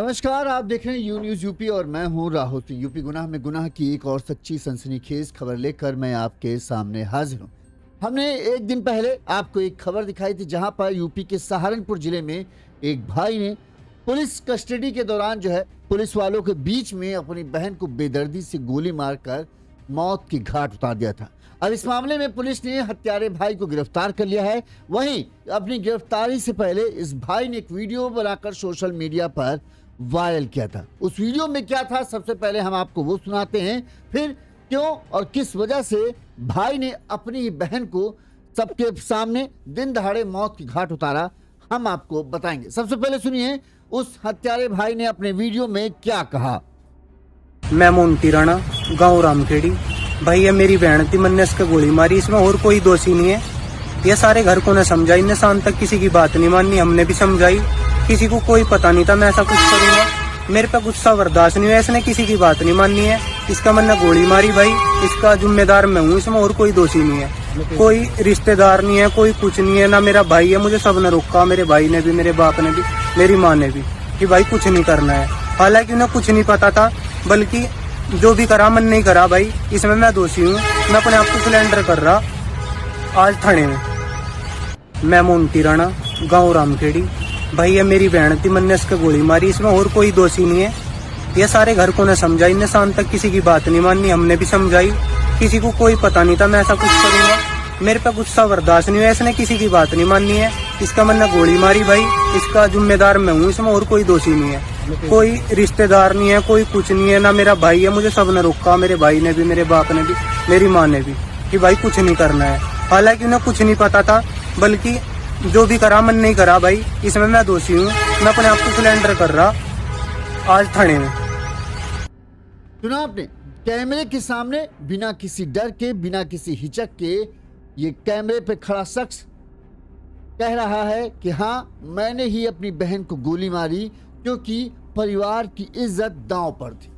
नमस्कार, आप देख रहे हैं यू न्यूज़ यूपी और मैं हूं राहुल सिंह। यूपी गुनाह में गुनाह की एक और सच्ची सनसनीखेज खबर लेकर मैं आपके सामने हाजिर हूं। हमने एक दिन पहले आपको एक खबर दिखाई थी जहां पर यूपी के सहारनपुर जिले में एक भाई ने पुलिस कस्टडी के दौरान पुलिस वालों के बीच में अपनी बहन को बेदर्दी से गोली मारकर मौत की घाट उतार दिया था। अब इस मामले में पुलिस ने हत्यारे भाई को गिरफ्तार कर लिया है। वहीं अपनी गिरफ्तारी से पहले इस भाई ने एक वीडियो बनाकर सोशल मीडिया पर वायरल किया था। उस वीडियो में क्या था, सबसे पहले हम आपको वो सुनाते हैं, फिर क्यों और किस वजह से भाई ने अपनी ही बहन को सबके सामने दिन दहाड़े मौत की घाट उतारा, हम आपको बताएंगे। सबसे पहले सुनिए उस हत्यारे भाई ने अपने वीडियो में क्या कहा। मैं मोंटी राणा, गाँव रामखेड़ी। भाई ये मेरी बहन थी, मैंने इसका गोली मारी, इसमें और कोई दोषी नहीं है। ये सारे घर को ने समझाई, इन्हें शाम तक किसी की बात नहीं माननी, हमने भी समझाई, किसी को कोई पता नहीं था मैं ऐसा कुछ करूंगा। मेरे पे गुस्सा बर्दाश्त नहीं हुआ, इसने किसी की बात नहीं माननी है, इसका मैंने गोली मारी। भाई इसका जिम्मेदार मैं हूँ, इसमें और कोई दोषी नहीं है, कोई रिश्तेदार नहीं है, कोई कुछ नहीं है, ना मेरा भाई है। मुझे सब ने रोका, मेरे भाई ने भी, मेरे बाप ने भी, मेरी माँ ने भी, कि भाई कुछ नहीं करना है। हालांकि उन्हें कुछ नहीं पता था, बल्कि जो भी करा मन नहीं करा। भाई इसमें मैं दोषी हूँ, मैं अपने आप को सिलेंडर कर रहा आज थाने में। मैं मोंटी राणा, गाँव रामखेड़ी। भाई ये मेरी बहन थी, मैंने इसका गोली मारी, इसमें और कोई दोषी नहीं है। ये सारे घर को ने समझाई, इन्हें शाम तक किसी की बात नहीं माननी, हमने भी समझाई, किसी को कोई पता नहीं था मैं ऐसा कुछ करूंगा। मेरे पे गुस्सा बर्दाश्त नहीं हुआ, इसने किसी की बात नहीं माननी है, इसका मैंने गोली मारी। भाई इसका जिम्मेदार मैं हूँ, इसमें और कोई दोषी नहीं है, कोई रिश्तेदार नहीं है, कोई कुछ नहीं है, ना मेरा भाई है। मुझे सब ने रोका, मेरे भाई ने भी, मेरे बाप ने भी, मेरी माँ ने भी, कि भाई कुछ नहीं करना है। हालांकि उन्हें कुछ नहीं पता था, बल्कि जो भी करा मन नहीं करा। भाई इसमें मैं दोषी हूँ, मैं अपने आप को सिलेंडर कर रहा आज थाने में। सुना आपने, कैमरे के सामने बिना किसी डर के, बिना किसी हिचक के ये कैमरे पे खड़ा शख्स कह रहा है कि हाँ, मैंने ही अपनी बहन को गोली मारी क्योंकि परिवार की इज्जत दांव पर थी।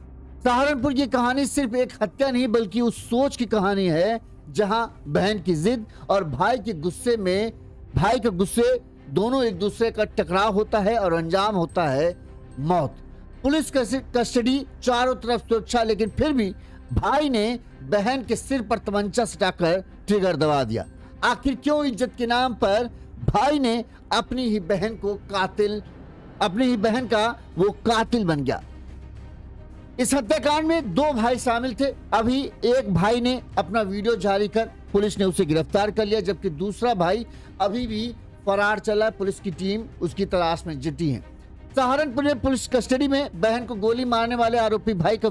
सहारनपुर की कहानी सिर्फ एक हत्या नहीं बल्कि उस सोच की कहानी है जहां बहन की जिद और भाई के गुस्से दोनों एक दूसरे का टकराव होता है और अंजाम होता है मौत। पुलिस कस्टडी, चारों तरफ सुरक्षा, लेकिन फिर भी भाई ने बहन के सिर पर तमंचा सटाकर ट्रिगर दबा दिया। आखिर क्यों इज्जत के नाम पर भाई ने अपनी ही बहन का वो कातिल बन गया। इस हत्याकांड में दो भाई शामिल थे। अभी एक भाई ने अपना वीडियो जारी कर पुलिस ने उसे गिरफ्तार कर लिया, जबकि दूसरा भाई अभी भी फरार चला है। पुलिस की टीम उसकी तलाश में जुटी है। सहारनपुर में पुलिस कस्टडी में बहन को गोली मारने वाले आरोपी भाई का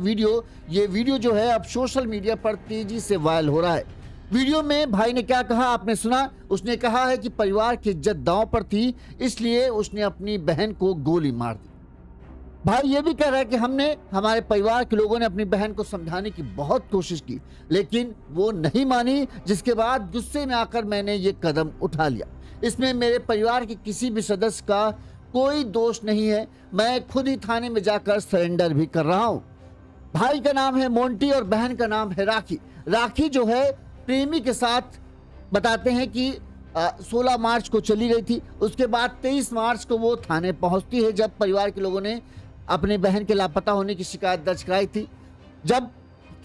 ये वीडियो जो है अब सोशल मीडिया पर तेजी से वायरल हो रहा है। वीडियो में भाई ने क्या कहा आपने सुना। उसने कहा है कि परिवार की इज्जत दांव पर थी, इसलिए उसने अपनी बहन को गोली मार दी। भाई ये भी कह रहा है कि हमारे परिवार के लोगों ने अपनी बहन को समझाने की बहुत कोशिश की, लेकिन वो नहीं मानी, जिसके बाद गुस्से में आकर मैंने ये कदम उठा लिया। इसमें मेरे परिवार के किसी भी सदस्य का कोई दोष नहीं है, मैं खुद ही थाने में जाकर सरेंडर भी कर रहा हूं। भाई का नाम है मोंटी और बहन का नाम है राखी। राखी जो है प्रेमी के साथ बताते हैं कि 16 मार्च को चली गई थी। उसके बाद 23 मार्च को वो थाने पहुंचती है, जब परिवार के लोगों ने अपनी बहन के लापता होने की शिकायत दर्ज कराई थी। जब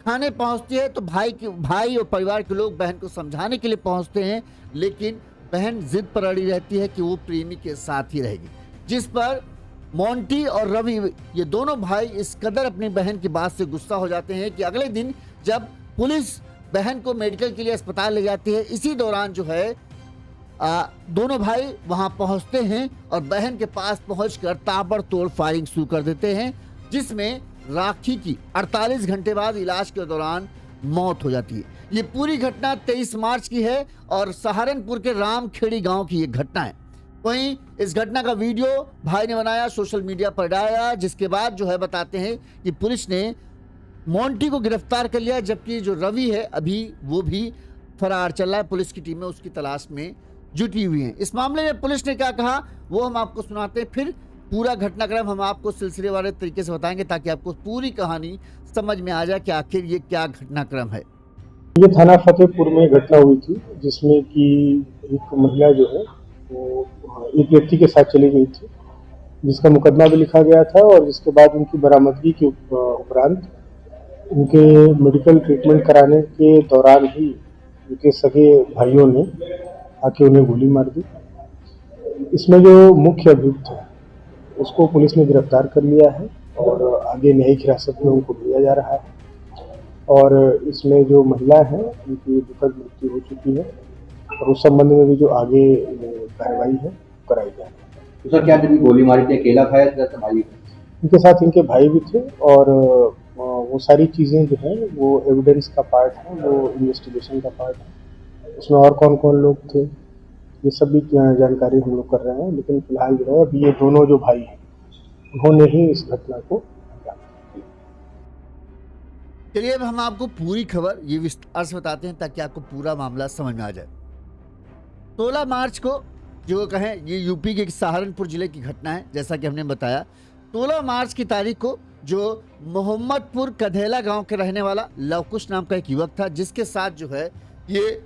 थाने पहुंचती है तो भाई और परिवार के लोग बहन को समझाने के लिए पहुंचते हैं, लेकिन बहन जिद पर अड़ी रहती है कि वो प्रेमी के साथ ही रहेगी, जिस पर मोंटी और रवि ये दोनों भाई इस कदर अपनी बहन की बात से गुस्सा हो जाते हैं कि अगले दिन जब पुलिस बहन को मेडिकल के लिए अस्पताल ले जाती है, इसी दौरान दोनों भाई वहां पहुंचते हैं और बहन के पास पहुंचकर ताबड़तोड़ फायरिंग शुरू कर देते हैं, जिसमें राखी की 48 घंटे बाद इलाज के दौरान मौत हो जाती है। ये पूरी घटना 23 मार्च की है और सहारनपुर के रामखेड़ी गांव की ये घटना है। वहीं इस घटना का वीडियो भाई ने बनाया, सोशल मीडिया पर डाला, जिसके बाद बताते हैं कि पुलिस ने मोंटी को गिरफ्तार कर लिया, जबकि जो रवि है अभी वो भी फरार चल रहा है। पुलिस की टीमें उसकी तलाश में जुटी हुई हैं। इस मामले में पुलिस ने क्या कहा वो हम आपको सुनाते हैं, फिर पूरा घटनाक्रम हम आपको सिलसिलेवार तरीके से बताएंगे ताकि आपको पूरी कहानी समझ में आ जाए कि आखिर ये क्या घटनाक्रम है। ये थाना फतेहपुर में घटना हुई थी, जिसमें कि एक महिला जो है वो एक व्यक्ति के साथ चली गई थी जिसका मुकदमा भी लिखा गया था और जिसके बाद उनकी बरामदगी के उपरांत उनके मेडिकल ट्रीटमेंट कराने के दौरान ही उनके सगे भाइयों ने आके उन्हें गोली मार दी। इसमें जो मुख्य अभियुक्त है उसको पुलिस ने गिरफ्तार कर लिया है और आगे न्यायिक हिरासत में उनको भेजा जा रहा है। और इसमें जो महिला है उनकी दुखद मृत्यु हो चुकी है और उस संबंध में भी जो आगे कार्रवाई है कराई जा रही है। तो सर क्या जब गोली मारी थी अकेला था या भाई? इनके साथ इनके भाई भी थे और वो सारी चीज़ें जो है वो एविडेंस का पार्ट है, वो इन्वेस्टिगेशन का पार्ट है। उसमें और कौन कौन लोग थे ये सब भी जानकारी हम लोग कर रहे हैं, लेकिन फिलहाल जो है अभी ये दोनों जो भाई हैं उन्होंने ही इस घटना को। चलिए अब हम आपको पूरी खबर ये विस्तार से बताते हैं ताकि आपको पूरा मामला समझ में आ जाए। 16 मार्च को जो कहें ये यूपी के सहारनपुर जिले की घटना है। जैसा कि हमने बताया 16 मार्च की तारीख को जो मोहम्मदपुर कधेला गांव के रहने वाला लवकुश नाम का एक युवक था, जिसके साथ जो है ये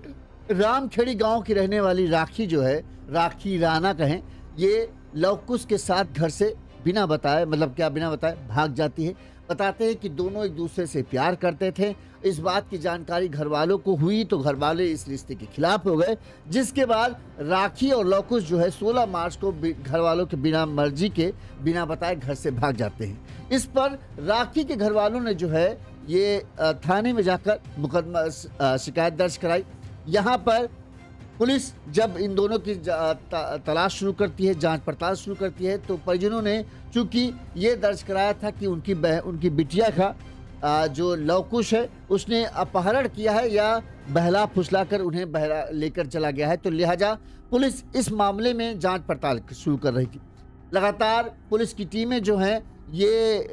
रामखेड़ी गांव की रहने वाली राखी जो है, राखी राणा कहें, ये लवकुश के साथ घर से बिना बताए, मतलब क्या बिना बताए भाग जाती है। बताते हैं कि दोनों एक दूसरे से प्यार करते थे। इस बात की जानकारी घर वालों को हुई तो घर वाले इस रिश्ते के खिलाफ हो गए, जिसके बाद राखी और लवकुश जो है 16 मार्च को घर वालों के बिना मर्जी के बिना बताए घर से भाग जाते हैं। इस पर राखी के घर वालों ने जो है ये थाने में जाकर मुकदमा शिकायत दर्ज कराई। यहाँ पर पुलिस जब इन दोनों की तलाश शुरू करती है, जांच पड़ताल शुरू करती है, तो परिजनों ने चूंकि ये दर्ज कराया था कि उनकी बिटिया का जो लवकुश है उसने अपहरण किया है या बहला फुसला कर उन्हें बहला लेकर चला गया है, तो लिहाजा पुलिस इस मामले में जांच पड़ताल शुरू कर रही थी। लगातार पुलिस की टीमें जो हैं ये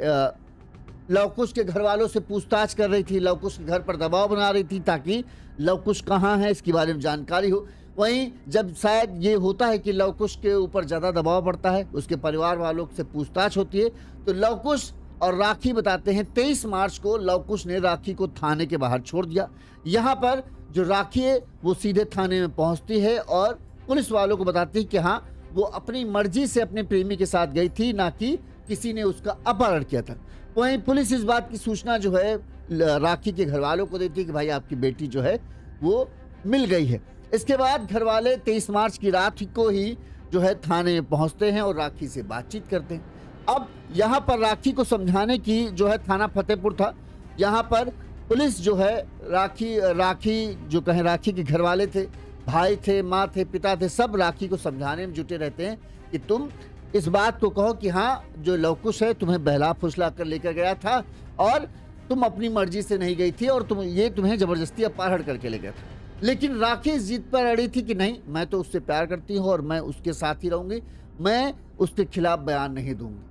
लवकुश के घर वालों से पूछताछ कर रही थी, लवकुश के घर पर दबाव बना रही थी ताकि लवकुश कहाँ है इसके बारे में जानकारी हो। वहीं जब शायद ये होता है कि लवकुश के ऊपर ज़्यादा दबाव पड़ता है, उसके परिवार वालों से पूछताछ होती है, तो लवकुश और राखी बताते हैं 23 मार्च को लवकुश ने राखी को थाने के बाहर छोड़ दिया। यहाँ पर जो राखी है वो सीधे थाने में पहुँचती है और पुलिस वालों को बताती है कि हाँ वो अपनी मर्जी से अपने प्रेमी के साथ गई थी, ना कि किसी ने उसका अपहरण किया था। वहीं पुलिस इस बात की सूचना जो है राखी के घर वालों को देती है कि भाई आपकी बेटी जो है वो मिल गई है। इसके बाद घर वाले 23 मार्च की रात को ही जो है थाने में पहुंचते हैं और राखी से बातचीत करते हैं। अब यहाँ पर राखी को समझाने की जो है थाना फतेहपुर था, यहाँ पर पुलिस जो है राखी जो कहें राखी के घर वाले थे, भाई थे, माँ थे, पिता थे, सब राखी को समझाने में जुटे रहते हैं कि तुम इस बात को कहो कि हाँ जो लवकुश है तुम्हें बहला फुसला कर लेकर गया था और तुम अपनी मर्जी से नहीं गई थी और तुम्हें जबरदस्ती अपहरण करके ले गया था। लेकिन राखी इस जिद पर अड़ी थी कि नहीं, मैं तो उससे प्यार करती हूँ और मैं उसके साथ ही रहूंगी, मैं उसके खिलाफ बयान नहीं दूंगी।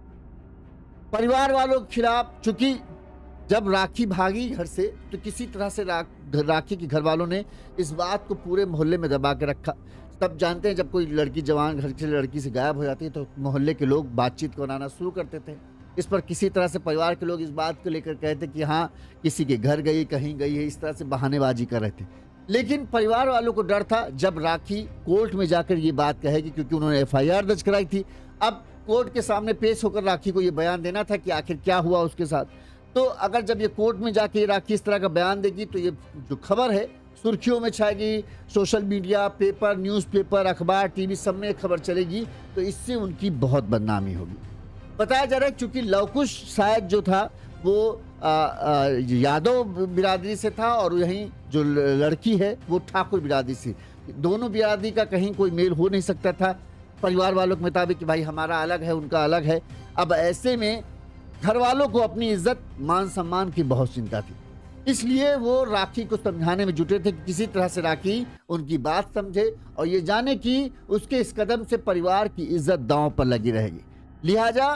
परिवार वालों के खिलाफ, चूंकि जब राखी भागी घर से तो किसी तरह से राखी के घर वालों ने इस बात को पूरे मोहल्ले में दबा के रखा। तब जानते हैं जब कोई लड़की जवान घर से लड़की से गायब हो जाती है तो मोहल्ले के लोग बातचीत को बनाना शुरू करते थे। इस पर किसी तरह से परिवार के लोग इस बात को लेकर कहते कि हाँ किसी के घर गई, कहीं गई है, इस तरह से बहानेबाजी कर रहे थे। लेकिन परिवार वालों को डर था जब राखी कोर्ट में जाकर ये बात कहेगी, क्योंकि उन्होंने FIR दर्ज कराई थी। अब कोर्ट के सामने पेश होकर राखी को ये बयान देना था कि आखिर क्या हुआ उसके साथ। तो अगर जब ये कोर्ट में जाके राखी इस तरह का बयान देगी तो ये जो खबर है सुर्खियों में छाएगी, सोशल मीडिया, पेपर, न्यूज़पेपर, अखबार, टीवी सब में खबर चलेगी, तो इससे उनकी बहुत बदनामी होगी। बताया जा रहा है क्योंकि लवकुश शायद जो था वो यादव बिरादरी से था और यहीं जो लड़की है वो ठाकुर बिरादरी से। दोनों बिरादरी का कहीं कोई मेल हो नहीं सकता था परिवार वालों के मुताबिक कि भाई हमारा अलग है, उनका अलग है। अब ऐसे में घर वालों को अपनी इज्जत, मान सम्मान की बहुत चिंता थी, इसलिए वो राखी को समझाने में जुटे थे कि किसी तरह से राखी उनकी बात समझे और ये जाने कि उसके इस कदम से परिवार की इज्जत दांव पर लगी रहेगी। लिहाजा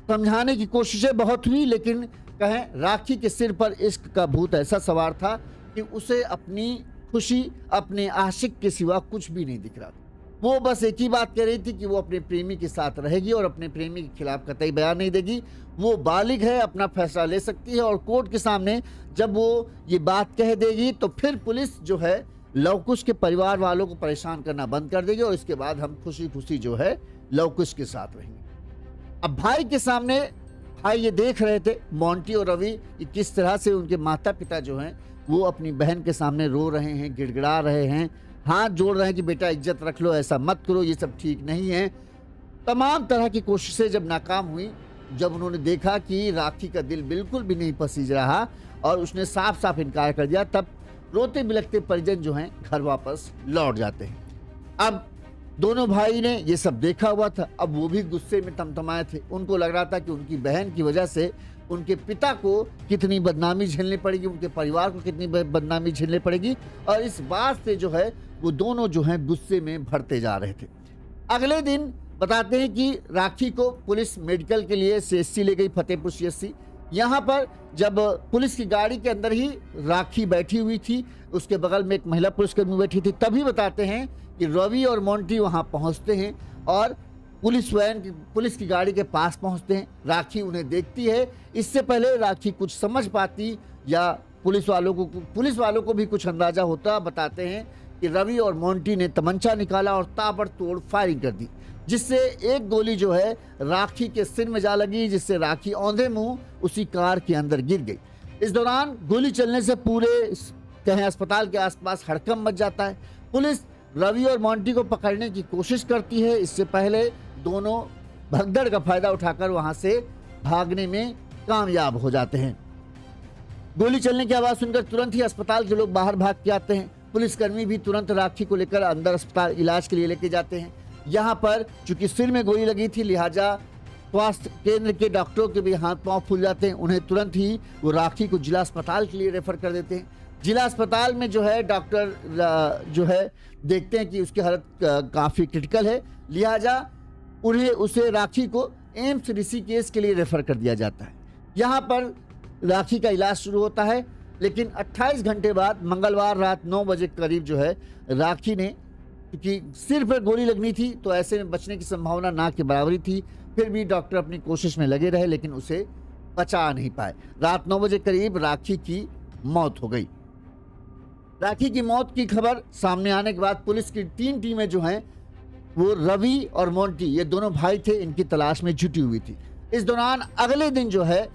समझाने की कोशिशें बहुत हुई, लेकिन कहें राखी के सिर पर इश्क का भूत ऐसा सवार था कि उसे अपनी खुशी, अपने आशिक के सिवा कुछ भी नहीं दिख रहा था। वो बस एक ही बात कह रही थी कि वो अपने प्रेमी के साथ रहेगी और अपने प्रेमी के खिलाफ कतई बयान नहीं देगी। वो बालिग है, अपना फैसला ले सकती है और कोर्ट के सामने जब वो ये बात कह देगी तो फिर पुलिस जो है लवकुश के परिवार वालों को परेशान करना बंद कर देगी और इसके बाद हम खुशी खुशी जो है लवकुश के साथ रहेंगे। अब भाई के सामने भाई ये देख रहे थे मोंटी और रवि कि किस तरह से उनके माता पिता जो हैं वो अपनी बहन के सामने रो रहे हैं, गिड़गिड़ा रहे हैं, हाथ जोड़ रहे हैं कि बेटा इज्जत रख लो, ऐसा मत करो, ये सब ठीक नहीं है। तमाम तरह की कोशिशें जब नाकाम हुई, जब उन्होंने देखा कि राखी का दिल बिल्कुल भी नहीं पसीज रहा और उसने साफ साफ इनकार कर दिया, तब रोते बिलखते परिजन जो हैं घर वापस लौट जाते हैं। अब दोनों भाई ने ये सब देखा हुआ था, अब वो भी गुस्से में तमतमाए थे। उनको लग रहा था कि उनकी बहन की वजह से उनके पिता को कितनी बदनामी झेलनी पड़ेगी, उनके परिवार को कितनी बदनामी झेलनी पड़ेगी, और इस बात से जो है वो दोनों जो हैं गुस्से में भरते जा रहे थे। अगले दिन बताते हैं कि राखी को पुलिस मेडिकल के लिए सीएससी ले गई, फतेहपुर सीएससी। यहाँ पर जब पुलिस की गाड़ी के अंदर ही राखी बैठी हुई थी, उसके बगल में एक महिला पुलिसकर्मी बैठी थी, तभी बताते हैं कि रवि और मोंटी वहाँ पहुँचते हैं और पुलिस की गाड़ी के पास पहुँचते हैं। राखी उन्हें देखती है। इससे पहले राखी कुछ समझ पाती या पुलिस वालों को भी कुछ अंदाजा होता, बताते हैं कि रवि और मोंटी ने तमंचा निकाला और ताबड़तोड़ फायरिंग कर दी, जिससे एक गोली जो है राखी के सिर में जा लगी, जिससे राखी औंधे मुंह उसी कार के अंदर गिर गई। इस दौरान गोली चलने से पूरे कहें अस्पताल के आसपास हड़कंप मच जाता है। पुलिस रवि और मोंटी को पकड़ने की कोशिश करती है। इससे पहले दोनों भगदड़ का फायदा उठाकर वहां से भागने में कामयाब हो जाते हैं। गोली चलने की आवाज सुनकर तुरंत ही अस्पताल के लोग बाहर भाग के आते हैं। पुलिसकर्मी भी तुरंत राखी को लेकर अंदर अस्पताल इलाज के लिए लेके जाते हैं। यहाँ पर चूंकि सिर में गोली लगी थी, लिहाजा स्वास्थ्य केंद्र के डॉक्टरों के भी हाथ पांव फूल जाते हैं। उन्हें तुरंत ही वो राखी को जिला अस्पताल के लिए रेफर कर देते हैं। जिला अस्पताल में जो है डॉक्टर जो है देखते हैं कि उसकी हालत काफ़ी क्रिटिकल है, लिहाजा उसे राखी को एम्स ऋषिकेश के लिए रेफर कर दिया जाता है। यहाँ पर राखी का इलाज शुरू होता है, लेकिन 28 घंटे बाद मंगलवार रात 9 बजे करीब जो है राखी ने, क्योंकि सिर पर गोली लगनी थी तो ऐसे में बचने की संभावना ना के बराबरी थी, फिर भी डॉक्टर अपनी कोशिश में लगे रहे लेकिन उसे बचा नहीं पाए। रात 9 बजे करीब राखी की मौत हो गई। राखी की मौत की खबर सामने आने के बाद पुलिस की 3 टीमें जो हैं वो रवि और मोंटी, ये दोनों भाई थे, इनकी तलाश में जुटी हुई थी। इस दौरान अगले दिन जो है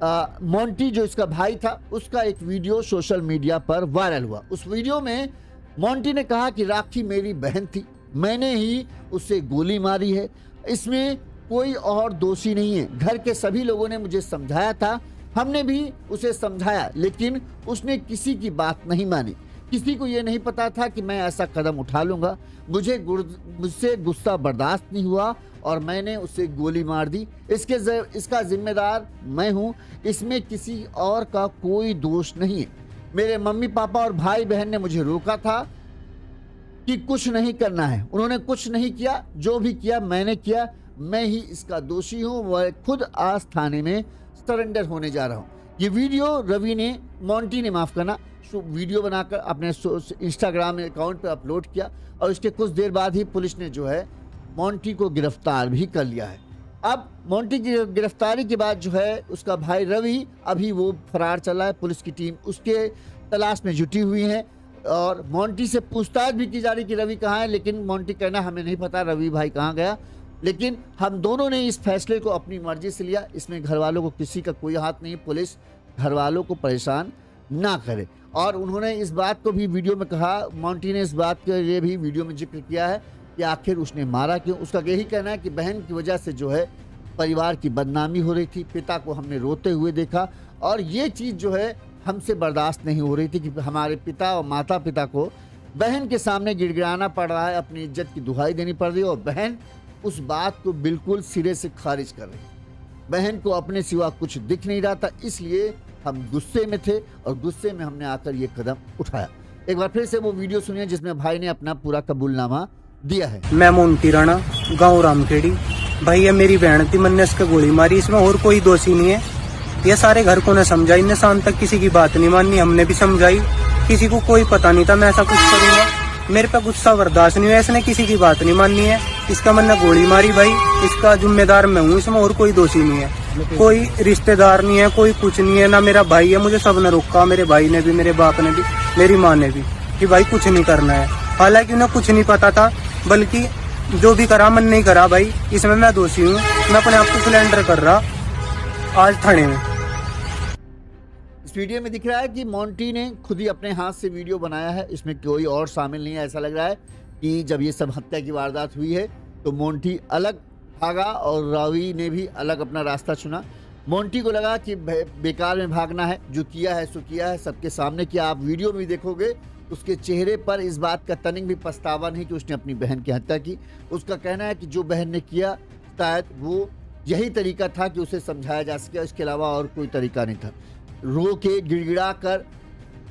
मोंटी जो इसका भाई था, उसका एक वीडियो सोशल मीडिया पर वायरल हुआ। उस वीडियो में मोंटी ने कहा कि राखी मेरी बहन थी, मैंने ही उसे गोली मारी है, इसमें कोई और दोषी नहीं है। घर के सभी लोगों ने मुझे समझाया था, हमने भी उसे समझाया, लेकिन उसने किसी की बात नहीं मानी। किसी को ये नहीं पता था कि मैं ऐसा कदम उठा लूँगा। मुझसे गुस्सा बर्दाश्त नहीं हुआ और मैंने उसे गोली मार दी। इसका जिम्मेदार मैं हूँ, इसमें किसी और का कोई दोष नहीं है। मेरे मम्मी पापा और भाई बहन ने मुझे रोका था कि कुछ नहीं करना है, उन्होंने कुछ नहीं किया, जो भी किया मैंने किया, मैं ही इसका दोषी हूँ। मैं खुद आज थाने में सरेंडर होने जा रहा हूँ। ये वीडियो रवि ने, मोंटी ने माफ़ करना, वीडियो बनाकर अपने इंस्टाग्राम अकाउंट पर अपलोड किया और इसके कुछ देर बाद ही पुलिस ने जो है मोंटी को गिरफ्तार भी कर लिया है। अब मोंटी की गिरफ्तारी के बाद जो है उसका भाई रवि अभी वो फरार चला है। पुलिस की टीम उसके तलाश में जुटी हुई है और मोंटी से पूछताछ भी की जा रही कि रवि कहाँ है, लेकिन मोंटी कहना हमें नहीं पता रवि भाई कहाँ गया। लेकिन हम दोनों ने इस फैसले को अपनी मर्जी से लिया, इसमें घर वालों को किसी का कोई हाथ नहीं। पुलिस घर वालों को परेशान ना करे। और उन्होंने इस बात को भी वीडियो में कहा, मोंटी ने इस बात के लिए भी वीडियो में जिक्र किया है कि आखिर उसने मारा क्यों। उसका यही कहना है कि बहन की वजह से जो है परिवार की बदनामी हो रही थी, पिता को हमने रोते हुए देखा और ये चीज़ जो है हमसे बर्दाश्त नहीं हो रही थी कि हमारे पिता और माता पिता को बहन के सामने गिड़गिड़ाना पड़ रहा है, अपनी इज्जत की दुहाई देनी पड़ रही है और बहन उस बात को बिल्कुल सिरे से खारिज कर रही है। बहन को अपने सिवा कुछ दिख नहीं रहा था, इसलिए हम गुस्से में थे और गुस्से में हमने आकर ये कदम उठाया। एक बार फिर से वो वीडियो सुनिए जिसमें भाई ने अपना पूरा कबूलनामा दिया है। मैं मोंटी राणा, गाँव रामखेड़ी। भाई ये मेरी बहन थी, मैंने इसको गोली मारी, इसमें और कोई दोषी नहीं है। ये सारे घर को ने समझाई, इनने शाम तक किसी की बात नहीं मानी, हमने भी समझाई, किसी को कोई पता नहीं था मैं ऐसा कुछ करूंगा। मेरे पे गुस्सा बर्दाश्त नहीं हुआ, इसने किसी की बात नहीं माननी है, इसका मैंने गोली मारी। भाई इसका जिम्मेदार मैं हूँ, इसमें और कोई दोषी नहीं है, कोई रिश्तेदार नहीं है, कोई कुछ नहीं है, ना मेरा भाई है। मुझे सब ने रोका, मेरे भाई ने भी, मेरे बाप ने भी, मेरी माँ ने भी, कि भाई कुछ नहीं करना है। हालांकि उन्हें कुछ नहीं पता था, बल्कि जो भी करा मन नहीं करा भाई, इसमें मैं दोषी हूँ। मैं अपने आप को सिलेंडर कर रहा आज थाने में। इस वीडियो में दिख रहा है कि मोंटी ने खुद ही अपने हाथ से वीडियो बनाया है, इसमें कोई और शामिल नहीं है। ऐसा लग रहा है कि जब ये सब हत्या की वारदात हुई है तो मोंटी अलग भागा और रवि ने भी अलग अपना रास्ता चुना। मोंटी को लगा कि बेकार में भागना है, जो किया है सो किया है, सबके सामने किया। आप वीडियो में देखोगे उसके चेहरे पर इस बात का तनिक भी पछतावा नहीं कि उसने अपनी बहन की हत्या की। उसका कहना है कि जो बहन ने किया शायद वो यही तरीका था कि उसे समझाया जा सके, इसके अलावा और कोई तरीका नहीं था। रो के गिड़गिड़ा कर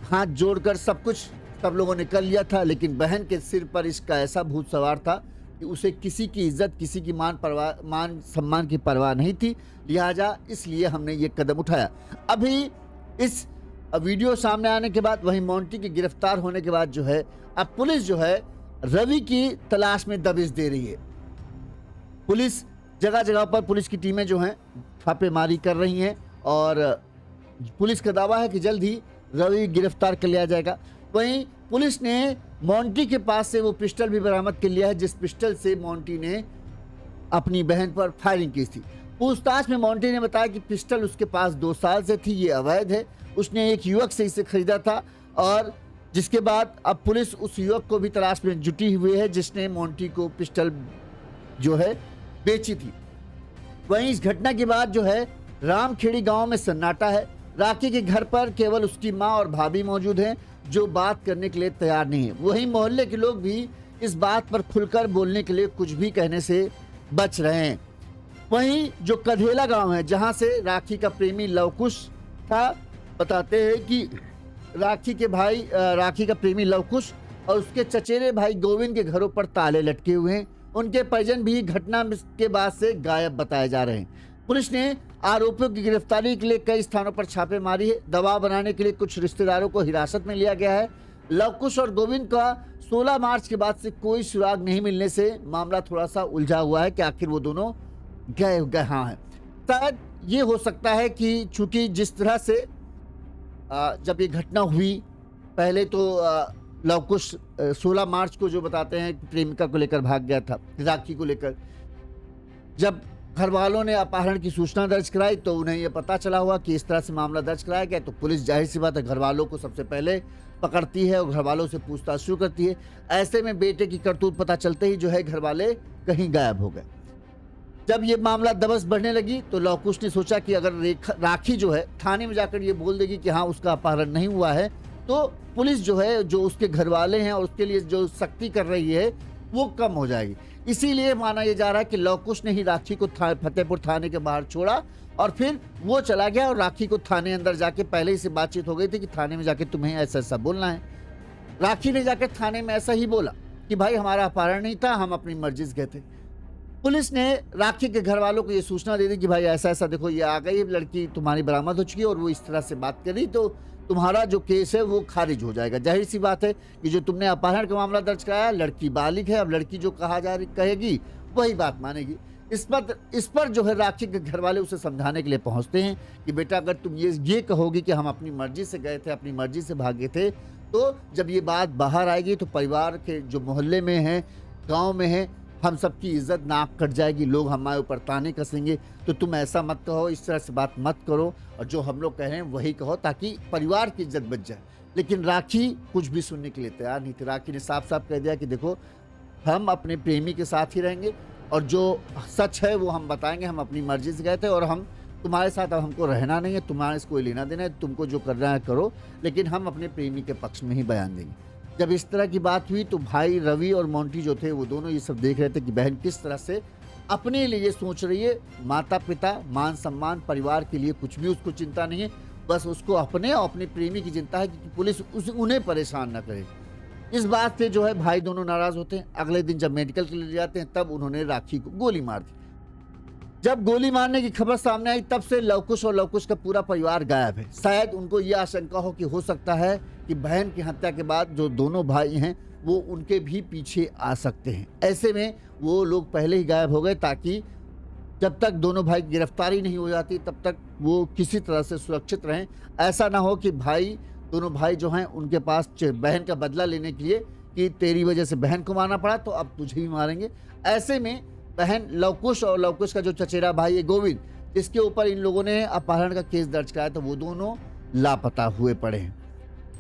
हाथ जोड़कर सब कुछ सब लोगों ने कर लिया था, लेकिन बहन के सिर पर इसका ऐसा भूत सवार था कि उसे किसी की इज्जत, किसी की मान सम्मान की परवाह नहीं थी। लिहाजा इसलिए हमने ये कदम उठाया। अभी इस वीडियो सामने आने के बाद, वहीं मोंटी के गिरफ्तार होने के बाद जो है अब पुलिस जो है रवि की तलाश में दबिश दे रही है। पुलिस जगह जगह पर पुलिस की टीमें जो हैं छापेमारी कर रही हैं और पुलिस का दावा है कि जल्द ही रवि गिरफ्तार कर लिया जाएगा। वहीं पुलिस ने मोंटी के पास से वो पिस्टल भी बरामद कर लिया है जिस पिस्टल से मोंटी ने अपनी बहन पर फायरिंग की थी। पूछताछ में मोंटी ने बताया कि पिस्टल उसके पास 2 साल से थी, ये अवैध है। उसने एक युवक से इसे खरीदा था और जिसके बाद अब पुलिस उस युवक को भी तलाश में जुटी हुई है जिसने मोंटी को पिस्टल जो है बेची थी। वहीं इस घटना के बाद जो है रामखेड़ी गांव में सन्नाटा है। राखी के घर पर केवल उसकी मां और भाभी मौजूद हैं जो बात करने के लिए तैयार नहीं है। वहीं मोहल्ले के लोग भी इस बात पर खुलकर बोलने के लिए कुछ भी कहने से बच रहे हैं। वहीं जो कधेला गांव है जहां से राखी का प्रेमी लवकुश था, बताते हैं कि राखी का प्रेमी लवकुश और उसके चचेरे भाई गोविंद के घरों पर ताले लटके हुए हैं। उनके परिजन भी घटना के बाद से गायब बताए जा रहे हैं। पुलिस ने आरोपियों की गिरफ्तारी के लिए कई स्थानों पर छापे मारी है। दबाव बनाने के लिए कुछ रिश्तेदारों को हिरासत में लिया गया है। लवकुश और गोविंद का 16 मार्च के बाद से कोई सुराग नहीं मिलने से मामला थोड़ा सा उलझा हुआ है कि आखिर वो दोनों गए कहाँ हैं। शायद ये हो सकता है कि चूंकि जिस तरह से जब ये घटना हुई, पहले तो लवकुश 16 मार्च को जो बताते हैं प्रेमिका को लेकर भाग गया था, राखी को लेकर। जब घर वालों ने अपहरण की सूचना दर्ज कराई तो उन्हें यह पता चला हुआ कि इस तरह से मामला दर्ज कराया गया, तो पुलिस जाहिर सी बात है घर वालों को सबसे पहले पकड़ती है और घर वालों से पूछताछ शुरू करती है। ऐसे में बेटे की करतूत पता चलते ही जो है घर वाले कहीं गायब हो गए। जब ये मामला दबस बढ़ने लगी तो लवकुश ने सोचा कि अगर राखी जो है थाने में जाकर ये बोल देगी कि हाँ उसका अपहरण नहीं हुआ है, तो पुलिस जो है जो उसके घर वाले हैं और उसके लिए जो सख्ती कर रही है वो कम हो जाएगी। इसीलिए माना यह जा रहा है कि लवकुश ने ही राखी को फतेहपुर थाने के बाहर छोड़ा और फिर वो चला गया और राखी को थाने अंदर जाके पहले ही से बातचीत हो गई थी कि थाने में जाके तुम्हें ऐसा ऐसा बोलना है। राखी ने जाकर थाने में ऐसा ही बोला कि भाई हमारा अपहरण नहीं था, हम अपनी मर्जी से गए थे। पुलिस ने राखी के घर वालों को ये सूचना दे दी कि भाई ऐसा ऐसा देखो ये आ गई लड़की तुम्हारी बरामद हो चुकी है और वो इस तरह से बात कर रही, तो तुम्हारा जो केस है वो खारिज हो जाएगा। जाहिर सी बात है कि जो तुमने अपहरण का मामला दर्ज कराया, लड़की बालिग है, अब लड़की जो कहेगी वही बात मानेगी। इस पर जो है राखी के घर वाले उसे समझाने के लिए पहुंचते हैं कि बेटा अगर तुम ये कहोगी कि हम अपनी मर्जी से गए थे, अपनी मर्जी से भागे थे, तो जब ये बात बाहर आएगी तो परिवार के जो मोहल्ले में हैं, गाँव में हैं, हम सबकी इज्जत नाक कट जाएगी, लोग हमारे ऊपर ताने कसेंगे। तो तुम ऐसा मत कहो, इस तरह से बात मत करो और जो हम लोग कह रहे हैं वही कहो ताकि परिवार की इज्जत बच जाए। लेकिन राखी कुछ भी सुनने के लिए तैयार नहीं थी। राखी ने साफ साफ कह दिया कि देखो हम अपने प्रेमी के साथ ही रहेंगे और जो सच है वो हम बताएंगे, हम अपनी मर्जी से गए थे और हम तुम्हारे साथ अब हमको रहना नहीं है, तुम्हारे से कोई लेना देना है, तुमको जो करना है करो, लेकिन हम अपने प्रेमी के पक्ष में ही बयान देंगे। जब इस तरह की बात हुई तो भाई रवि और मोंटी जो थे वो दोनों ये सब देख रहे थे कि बहन किस तरह से अपने लिए सोच रही है। माता पिता, मान सम्मान, परिवार के लिए कुछ भी उसको चिंता नहीं है, बस उसको अपने और अपने प्रेमी की चिंता है कि पुलिस उन्हें परेशान न करे। इस बात से जो है भाई दोनों नाराज होते हैं। अगले दिन जब मेडिकल के लिए जाते हैं तब उन्होंने राखी को गोली मार दी। जब गोली मारने की खबर सामने आई तब से लवकुश और लवकुश का पूरा परिवार गायब है। शायद उनको यह आशंका हो कि हो सकता है कि बहन की हत्या के बाद जो दोनों भाई हैं वो उनके भी पीछे आ सकते हैं। ऐसे में वो लोग पहले ही गायब हो गए ताकि जब तक दोनों भाई की गिरफ्तारी नहीं हो जाती तब तक वो किसी तरह से सुरक्षित रहें। ऐसा ना हो कि दोनों भाई जो हैं उनके पास बहन का बदला लेने के लिए कि तेरी वजह से बहन को मारना पड़ा तो अब तुझे भी मारेंगे। ऐसे में बहन लवकुश और लवकुश का जो चचेरा भाई है गोविंद, जिसके ऊपर इन लोगों ने अपहरण का केस दर्ज कराया, तो वो दोनों लापता हुए पड़े हैं।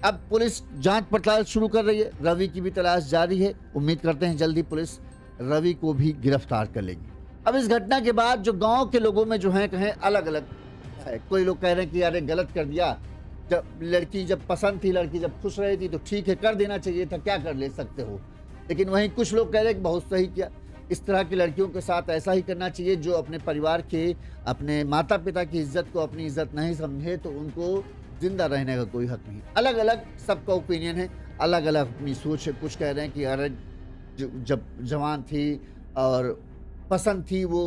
अब पुलिस जांच पड़ताल शुरू कर रही है, रवि की भी तलाश जारी है। उम्मीद करते हैं जल्दी पुलिस रवि को भी गिरफ्तार कर लेगी। अब इस घटना के बाद जो गांव के लोगों में जो है कहें अलग अलग है। कोई लोग कह रहे हैं कि यार गलत कर दिया, जब लड़की जब पसंद थी, लड़की जब खुश रही थी तो ठीक है, कर देना चाहिए था, क्या कर ले सकते हो। लेकिन वहीं कुछ लोग कह रहे हैं कि बहुत सही किया, इस तरह की लड़कियों के साथ ऐसा ही करना चाहिए। जो अपने परिवार के, अपने माता पिता की इज्जत को अपनी इज्जत नहीं समझे तो उनको जिंदा रहने का कोई हक नहीं। अलग अलग सबका ओपिनियन है, अलग अलग अपनी सोच है। कुछ कह रहे हैं कि अरे जब जवान थी और पसंद थी, वो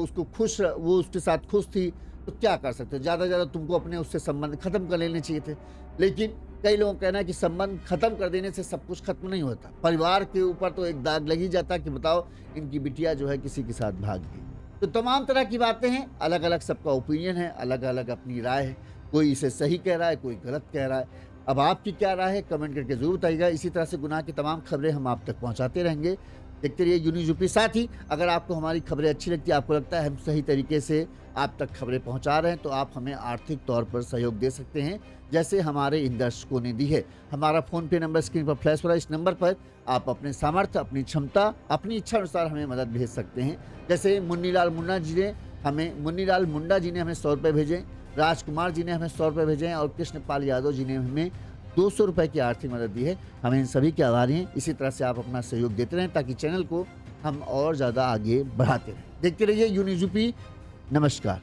उसके साथ खुश थी तो क्या कर सकते हो, ज़्यादा से ज़्यादा तुमको अपने उससे संबंध खत्म कर लेने चाहिए थे। लेकिन कई लोगों का कहना है कि संबंध खत्म कर देने से सब कुछ खत्म नहीं होता, परिवार के ऊपर तो एक दाग लग ही जाता कि बताओ इनकी बिटिया जो है किसी के साथ भाग गई। तो तमाम तरह की बातें हैं, अलग अलग सबका ओपिनियन है, अलग अलग अपनी राय है। कोई इसे सही कह रहा है, कोई गलत कह रहा है। अब आपकी क्या राय है कमेंट करके जरूर बताइएगा। इसी तरह से गुनाह की तमाम खबरें हम आप तक पहुंचाते रहेंगे। देखते रहिए यूनिज़ यूपी। साथ ही अगर आपको हमारी खबरें अच्छी लगती है, आपको लगता है हम सही तरीके से आप तक खबरें पहुंचा रहे हैं, तो आप हमें आर्थिक तौर पर सहयोग दे सकते हैं, जैसे हमारे इन दर्शकों ने दी है। हमारा फ़ोन पे नंबर स्क्रीन पर फ्लैश हो रहा है, इस नंबर पर आप अपने सामर्थ्य, अपनी क्षमता, अपनी इच्छा अनुसार हमें मदद भेज सकते हैं। जैसे मुन्नीलाल मुन्ना जी ने हमें 100 रुपये भेजे, राजकुमार जी ने हमें 100 रुपये भेजे हैं और कृष्णपाल यादव जी ने हमें 200 रुपये की आर्थिक मदद दी है। हम इन सभी के आभारी हैं। इसी तरह से आप अपना सहयोग देते रहें ताकि चैनल को हम और ज़्यादा आगे बढ़ाते रहें। देखते रहिए यूनिज़ यूपी। नमस्कार।